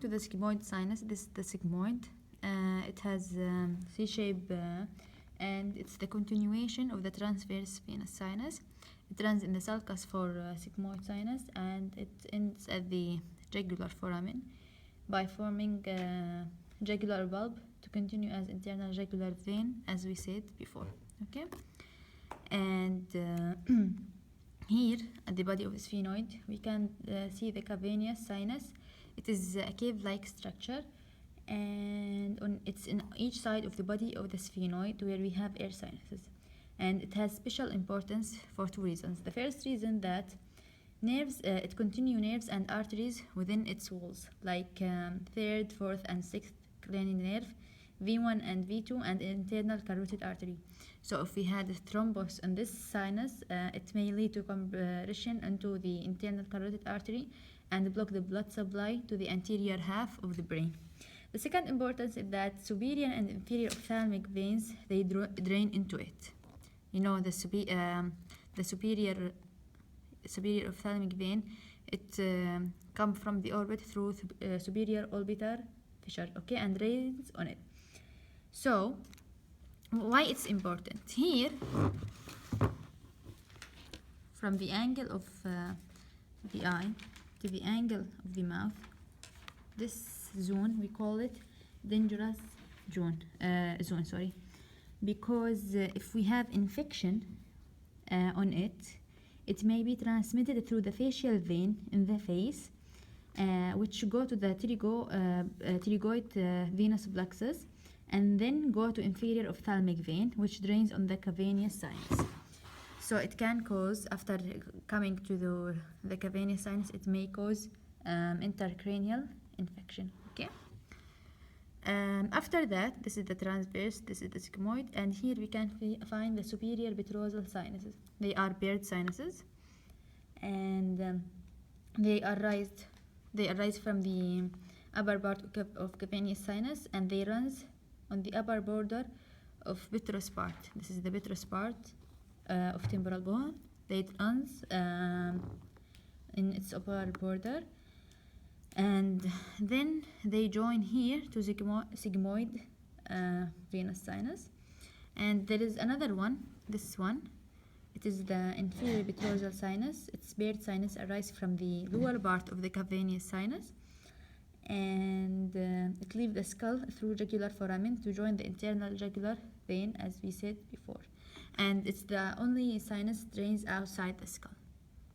to the sigmoid sinus, this is the sigmoid. It has C-shape and it's the continuation of the transverse venous sinus. It runs in the sulcus for sigmoid sinus, and it ends at the jugular foramen by forming jugular bulb to continue as internal jugular vein, as we said before. Okay, and here at the body of the sphenoid we can see the cavernous sinus. It is a cave-like structure, and it's in each side of the body of the sphenoid where we have air sinuses, and it has special importance for two reasons. The first reason that nerves, it continue nerves and arteries within its walls, like third, fourth, and sixth cranial nerve, V1 and V2, and internal carotid artery. So if we had a thrombus in this sinus, it may lead to compression into the internal carotid artery and block the blood supply to the anterior half of the brain. The second importance is that superior and inferior ophthalmic veins, they drain into it. You know, the superior ophthalmic vein, it comes from the orbit through superior orbital fissure, okay, and drains on it. So why it's important? Here, from the angle of the eye to the angle of the mouth, this zone we call it dangerous zone, because if we have infection on it, it may be transmitted through the facial vein in the face, which go to the pterygoid venous plexus, and then go to inferior ophthalmic vein, which drains on the cavernous sinus. So it can cause, after coming to the cavernous sinus, it may cause intracranial infection. Okay. After that, this is the transverse, this is the sigmoid, and here we can find the superior petrosal sinuses. They are paired sinuses, and they arise from the upper part of cavernous sinus, and they runs on the upper border of petrous part. This is the petrous part of temporal bone. It runs in its upper border, and then they join here to sigmoid venous sinus. And there is another one, this one. It is the inferior petrosal sinus. Its paired sinus arises from the lower part of the cavernous sinus, and it leaves the skull through jugular foramen to join the internal jugular vein, as we said before. And it's the only sinus drains outside the skull.